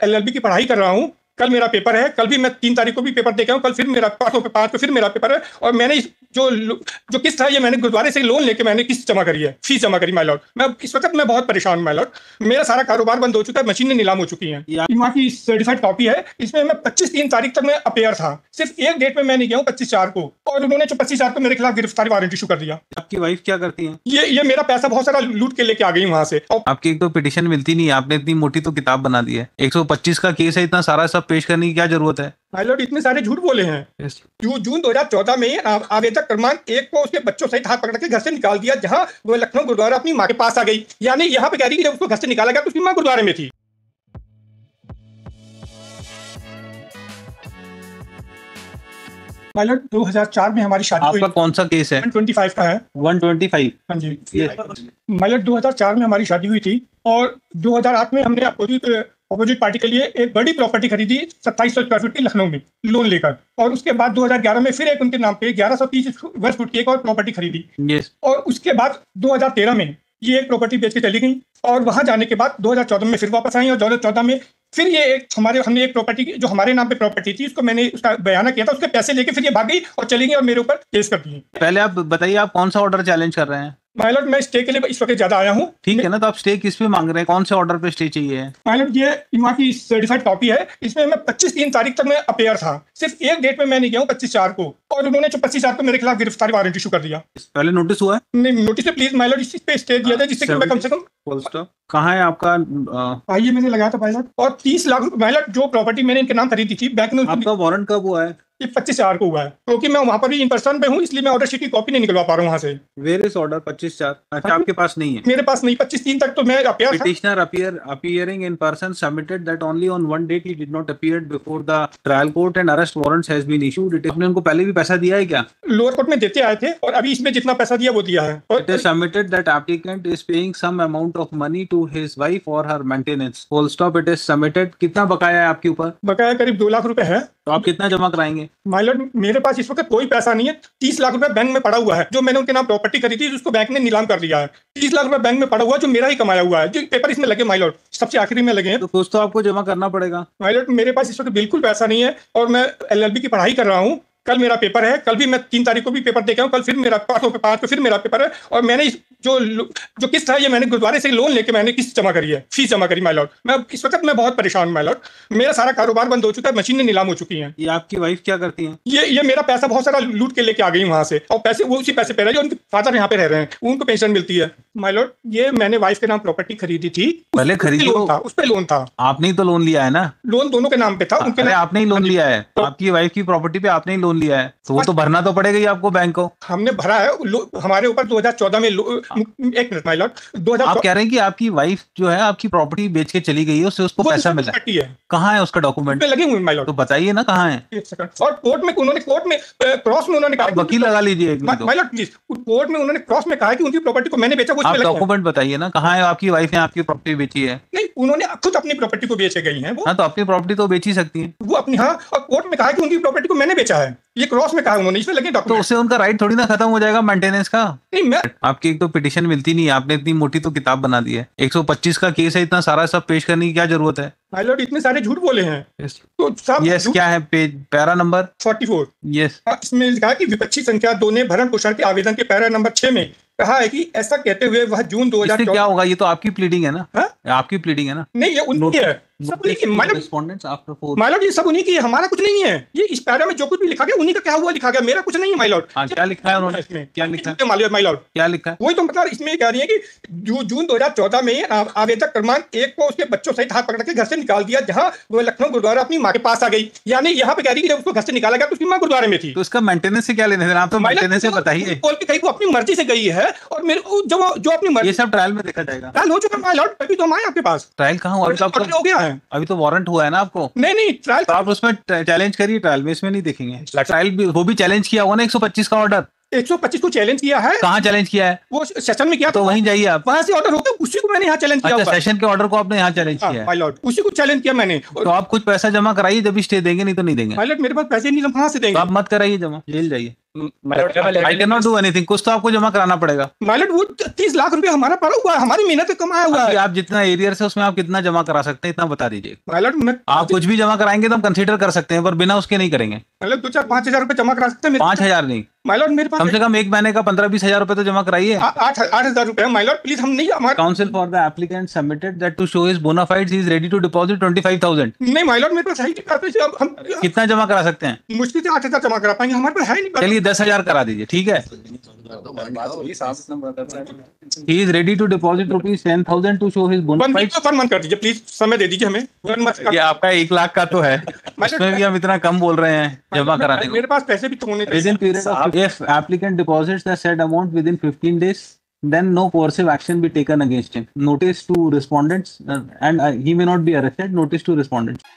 LLB की पढ़ाई कर रहा हूँ। कल मेरा पेपर है, कल भी मैं 3 तारीख को भी पेपर दे के आऊँ, कल फिर मेरा 5 को फिर मेरा पेपर है। और मैंने जो किस्त है ये मैंने गुरुद्वारे से लोन लेके मैंने किस्त जमा करी है, फीस जमा करी माय लॉर्ड। मैं इस वक्त मैं बहुत परेशान हूँ माय लॉर्ड। मेरा सारा कारोबार बंद हो चुका है, मशीनें नीलाम हो चुकी हैं। वहाँ की सर्टिफाइड कॉपी है, इसमें मैं 25-3 तारीख तक मैं अपेयर था। सिर्फ एक डेट में मैं नहीं गया हूँ, 25/4 को, और उन्होंने 25/4 को मेरे खिलाफ गिरफ्तारी वारंट इशू कर दिया। आपकी वाइफ क्या करती है? ये मेरा पैसा बहुत सारा लूट के लेके आ गई वहां से। आपकी एक तो पिटीशन मिलती नहीं है, आपने इतनी मोटी तो किताब बना दी है। 125 का केस है, इतना सारा सब पेश करने की क्या जरूरत है? माय लॉर्ड इतने सारे झूठ बोले हैं। जून 2014 में आवेदक क्रमांक 1 को उसके बच्चों सहित हाथ पकड़ के घर से निकाल दिया, जहां वो लखनऊ गुरुद्वारा अपनी माँ के पास आ गई। यानी यहाँ पे कह रही कि जब उसको घर से निकाला गया तो उसकी माँ गुरुद्वारे में थी। माय लॉर्ड 2004 में हमारी शादी हुई। आपका कौन सा केस है? 125 का है। 125? हाँ जी। माय लॉर्ड 2004 में हमारी शादी हुई थी और 2008 में हमने अपोजिट पार्टी के लिए एक बड़ी प्रॉपर्टी खरीदी 2700 स्क्वायर फीट की लखनऊ में लोन लेकर। और उसके बाद 2011 में फिर एक उनके नाम पे 1130 वर्ग फुट की एक और प्रॉपर्टी खरीदी। और उसके बाद 2013 में ये एक प्रॉपर्टी बेच के चली गई और वहां जाने के बाद 2014 में फिर वापस आई और 2014 में फिर ये हमने एक प्रॉपर्टी जो हमारे नाम पे प्रॉपर्टी थी उसको मैंने उसका बयाना किया था, उसके पैसे लेके फिर ये भाग गई और चली गई और मेरे ऊपर केस कर दिए। पहले आप बताइए, आप कौन सा ऑर्डर चैलेंज कर रहे हैं? माय लॉर्ड मैं स्टे के लिए इस वक्त ज्यादा आया हूँ। ठीक है ना, तो आप स्टे किस पे मांग रहे हैं? कौन से ऑर्डर पे स्टे चाहिए? माय लॉर्ड ये वहाँ की सर्टिफाइड कॉपी है, इसमें मैं 25-3 तारीख तक मैं अपेयर था। सिर्फ एक डेट में मैं नहीं गया हूँ, 25/4 को, और उन्होंने 25/4 को मेरे खिलाफ गिरफ्तारी वारंट इशू कर दिया। पहले नोटिस हुआ है? नहीं, नोटिस प्लीज माय लॉर्ड इस पे स्टे दिया जाए जिससे कि मैं कम से कम। कहाँ है आपका? आइए मैंने लगाया था माय लॉर्ड, और 30 लाख माय लॉर्ड जो प्रॉपर्टी मैंने इनके नाम खरीदी थी बैंक में। आपका वारंट कब हुआ है? ये 25/4 को हुआ है, क्योंकि मैं वहाँ पर भी इन पर्सन पे हूँ, इसलिए मैं ऑर्डर शीट की कॉपी नहीं निकलवा पा रहा हूँ वहाँ से। Where is order 25/4? अच्छा, आपके पास नहीं है? मेरे पास नहीं, 25-3 तक तो मैं अपेयर था। Petitioner appearing in person submitted that only on one date he did not appear before the trial court and arrest warrants has been issued. आपने उनको पहले भी पैसा दिया है क्या? लोअर कोर्ट में देते आए थे और अभी इसमें जितना पैसा दिया वो दिया है। It is submitted that applicant is paying some amount of money to his wife for her maintenance. Full stop. It is submitted. कितना बकाया है आपके ऊपर? बकाया करीब 2 लाख रुपए है। तो आप कितना जमा कराएंगे? माय लॉर्ड मेरे पास इस वक्त कोई पैसा नहीं है। 30 लाख रुपए बैंक में पड़ा हुआ है, जो मैंने उनके नाम प्रॉपर्टी खरीदी थी उसको बैंक ने नीलाम कर दिया है। 30 लाख रुपए बैंक में पड़ा हुआ है जो मेरा ही कमाया हुआ है, जो पेपर इसमें लगे माय लॉर्ड सबसे आखिरी में लगे हैं। तो कुछ तो आपको जमा करना पड़ेगा। माय लॉर्ड मेरे पास इस वक्त बिल्कुल पैसा नहीं है और मैं एलएलबी की पढ़ाई कर रहा हूँ। कल मेरा पेपर है, कल भी मैं 3 तारीख को भी पेपर दे के आऊँ, कल फिर मेरा 5 को फिर मेरा पेपर है। और मैंने जो किस्त है ये मैंने गुरुद्वारे से लोन लेके मैंने किस्त जमा करी है, फीस जमा करी माय लॉर्ड। मैं इस वक्त मैं बहुत परेशान हूँ माय लॉर्ड। मेरा सारा कारोबार बंद हो चुका है, मशीनें नीलाम हो चुकी हैं। ये आपकी वाइफ क्या करती है? ये मेरा पैसा बहुत सारा लूट के लेके आ गई वहां से, और पैसे वो उसी पैसे पे रहे जो उनके फादर यहाँ पे रह रहे हैं, उनको पेंशन मिलती है। माय लॉर्ड ये मैंने वाइफ के नाम प्रॉपर्टी खरीदी थी, पहले खरीदी लोन था, उस पे लोन था। आपने ही तो लोन लिया है ना? लोन दोनों के नाम पे था। उनके आपने ही लोन लिया है, आपकी वाइफ की प्रॉपर्टी पे आपने ही लोन लिया है, तो वो तो भरना तो पड़ेगा ही आपको बैंक को। हमने भरा है, हमारे ऊपर 2014 में एक मिनट माय लॉर्ड, आप कह रहे हैं कि आपकी वाइफ जो है आपकी प्रॉपर्टी बेच के चली गई है, उससे उसको पैसा मिला है। कहाँ है उसका डॉक्यूमेंट? लगे हुए माय लॉर्ड, तो बताइए ना कहाँ है। एक सेकंड। और कोर्ट में उन्होंने क्रॉस में उन्होंने कहा, वकील लगा लीजिए माय लॉर्ड प्लीज। कोर्ट में उन्होंने क्रॉस में कहा कि उनकी प्रॉपर्टी को मैंने बेचा। आप डॉक्यूमेंट बताइए ना, कहाँ है आपकी वाइफ ने आपकी प्रॉपर्टी बेची है? नहीं, उन्होंने खुद अपनी प्रॉपर्टी को बेचे गई है। हाँ, तो अपनी प्रॉपर्टी तो बेच ही सकती है वो अपनी। हाँ, और कोर्ट में कहा कि उनकी प्रॉपर्टी को मैंने बेचा है, ये क्रॉस में कहा उन्होंने, इसमें लगे डॉक्यूमेंट। तो उससे उनका राइट थोड़ी ना खत्म हो जाएगा मेंटेनेंस का। नहीं, मैं आपकी एक तो पिटीशन मिलती नहीं है, आपने इतनी मोटी तो किताब बना दी है। 125 का केस है, इतना सारा सब पेश करने की क्या जरूरत है? माय लॉर्ड इतने सारे झूठ बोले हैं। तो सब यस, क्या है पेज पैरा नंबर 44? यस, इसमें लिखा है कि विपक्षी संख्या 2 ने भरण पोषण के आवेदन के पैरा नंबर 6 में कहा है कि ऐसा कहते हुए वह जून 2014। क्या होगा? ये तो आपकी प्लीडिंग है ना? हा? आपकी प्लीडिंग है ना? नहीं, ये उनकी है। सब उन्हीं की माय लॉर्ड, ये सब उन्हीं की है, हमारा कुछ नहीं है। ये इस पैरा में जो कुछ भी लिखा गया उन्हीं का क्या हुआ लिखा गया, मेरा कुछ नहीं है माय लॉर्ड। क्या लिखा है उन्होंने? इसमें क्या लिखा है माय लॉर्ड? क्या लिखा है? वही तो मतलब इसमें कह रही है कि जून 2014 में आवेदक क्रमांक 1 को उसके बच्चों सहित हाथ पकड़ के घर से निकाल दिया, जहां वो लखनऊ गुरुद्वारा अपनी माँ के पास आ गई। यानी यहाँ पे कह रही है कि जब उसको घर से निकाला गया तो उसकी माँ गुरुद्वारे में थी। तो इसका मेंटेनेंस से क्या लेने देना? आप तो मेंटेनेंस से बताइए। बोल के कहीं वो अपनी मर्जी से गई है और मेरे जो अपनी मर्जी। ये सब ट्रायल में देखा जाएगा। ट्रायल हो चुका माय लॉर्ड, तभी तो हम आए आपके पास। ट्रायल कहाँ हुआ? हो गया है, अभी तो वारंट हुआ है ना आपको। नहीं ट्रायल तो आप उसमें चैलेंज करिए, ट्रायल में, इसमें नहीं देखेंगे। ट्रायल भी वो भी चैलेंज किया होगा ना 125 का ऑर्डर। 125 को चैलेंज किया है। कहाँ चैलेंज किया है? वो सेशन में किया, तो वहीं जाइए आप, वहां से ऑर्डर होगा, उसी को मैंने यहाँ चैलेंज किया। अच्छा, सेशन के ऑर्डर को आपने यहाँ चैलेंज किया है? माय लॉर्ड उसी को चैलेंज किया मैंने। तो आप कुछ पैसा जमा कराइए, जब भी स्टे देंगे, नहीं तो नहीं देंगे। माय लॉर्ड मेरे पास पैसे नहीं, हम कहाँ से देंगे? तो आप मत कराइए जमा, जेल जाइए। I can not do anything, कुछ तो आपको जमा कराना पड़ेगा। माइलॉट वो 30 लाख रुपए हमारा पड़ा हुआ है, हमारी मेहनत से कमाया हुआ है। आप जितना एरियर से उसमें आप कितना जमा करा सकते हैं इतना बता दीजिए। माइलॉट मैं आप कुछ भी जमा कराएंगे तो हम कंसीडर कर सकते हैं, पर बिना उसके नहीं करेंगे। मतलब 2-4-5 हजार रुपए जमा करा सकते हैं। 5,000 नहीं, माइलॉट मेरे पास कम से कम एक महीने का 15-20 हजार रुपए तो जमा कराइए। 8,000 रुपए माइलॉट प्लीज, हम नहीं हमारे counsel for the applicant submitted that to show his bona fides he is ready to deposit 25,000। नहीं माइलॉट मेरे पास है ही नहीं, हम कितना जमा करा सकते हैं? मुश्किल से 8,000 जमा करा पाएंगे, हमारे पास है ही नहीं। चलिए 10,000 करा दीजिए, ठीक है। He is ready to deposit rupees 10,000 to show his bona fides। 1 month कर दीजिए प्लीज, समय दे दीजिए हमें 1 मंथ। ये आपका 1 लाख का तो है, उसमें भी हम इतना कम बोल रहे हैं जमा कराने को। मेरे पास पैसे भी तो होने चाहिए। Within period of, if applicant deposits the said amount within 15 days, then no coercive action be taken against him. Notice to respondents and he may not be arrested. Notice to respondents.